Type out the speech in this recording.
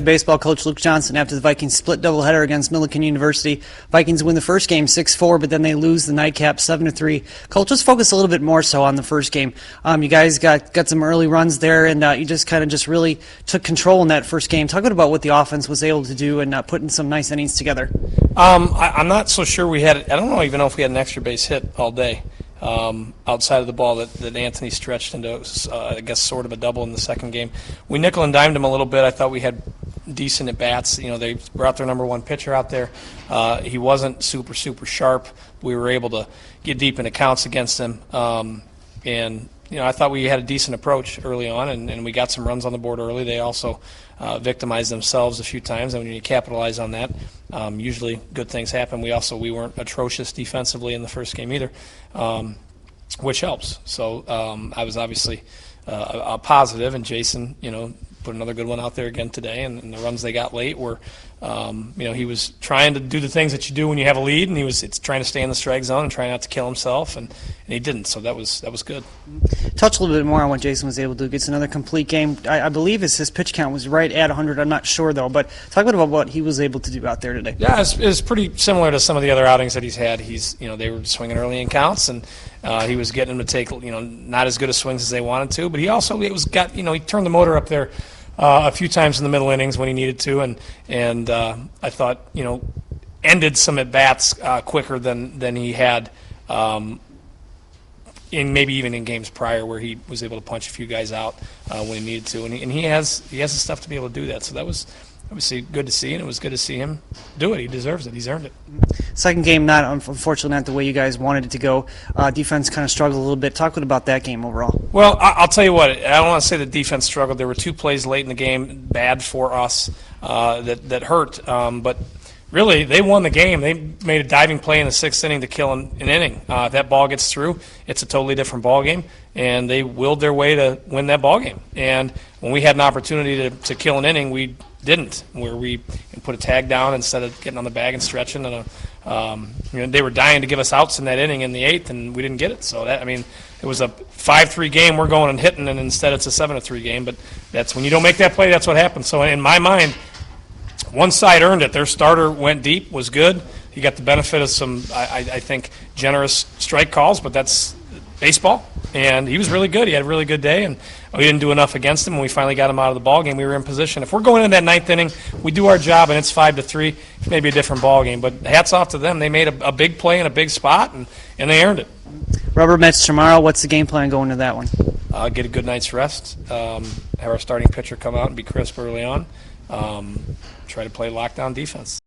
baseball coach Luke Johnson after the Vikings split doubleheader against Millikin University. Vikings win the first game 6-4, but then they lose the nightcap 7-3. Coach, let's focus a little bit more so on the first game. You guys got some early runs there, and you just really took control in that first game. Talk about what the offense was able to do and putting some nice innings together. I'm not so sure we had. I don't even know if we had an extra base hit all day. Outside of the ball that Anthony stretched into, I guess, sort of a double in the second game. We nickel and dimed him a little bit. I thought we had decent at-bats. They brought their number one pitcher out there. He wasn't super sharp. We were able to get deep into counts against him. And I thought we had a decent approach early on, and we got some runs on the board early. They also victimized themselves a few times, and when you capitalize on that, usually good things happen. We weren't atrocious defensively in the first game either, which helps. So I was obviously a positive, and Jason, put another good one out there again today, and the runs they got late were, he was trying to do the things that you do when you have a lead, and he was trying to stay in the strike zone and trying not to kill himself, and he didn't, so that was good. Touch a little bit more on what Jason was able to do. Gets another complete game. I believe his pitch count was right at 100. I'm not sure, though, but talk a bit about what he was able to do out there today. Yeah, it's pretty similar to some of the other outings that he's had. They were swinging early in counts, and he was getting them to take, not as good of swings as they wanted to, but he turned the motor up there a few times in the middle innings when he needed to, and I thought, ended some at bats quicker than he had in maybe even in games prior, where he was able to punch a few guys out when he needed to, and he has the stuff to be able to do that. So that was obviously good to see, and it was good to see him do it. He deserves it. He's earned it. Second game, unfortunately not the way you guys wanted it to go. Defense kind of struggled a little bit. Talk about that game overall. Well, I'll tell you what. I don't want to say the defense struggled. There were two plays late in the game, bad for us, that hurt. But really, they won the game. They made a diving play in the sixth inning to kill an inning. If that ball gets through, it's a totally different ball game, and they willed their way to win that ball game. And when we had an opportunity to kill an inning, we didn't, where we put a tag down instead of getting on the bag and stretching. And they were dying to give us outs in that inning in the eighth, and we didn't get it. So it was a 5-3 game. We're going and hitting, and instead it's a 7-3 game. But that's when you don't make that play. That's what happens. So in my mind, one side earned it. Their starter went deep, was good. He got the benefit of some, I think, generous strike calls, but that's baseball. And he was really good. He had a really good day, and we didn't do enough against him. When we finally got him out of the ball game, we were in position. If we're going into that ninth inning, we do our job, and it's 5-3. It's maybe a different ball game. But hats off to them. They made a big play in a big spot, and they earned it. Rubber match tomorrow. What's the game plan going to that one? Get a good night's rest. Have our starting pitcher come out and be crisp early on. Try to play lockdown defense.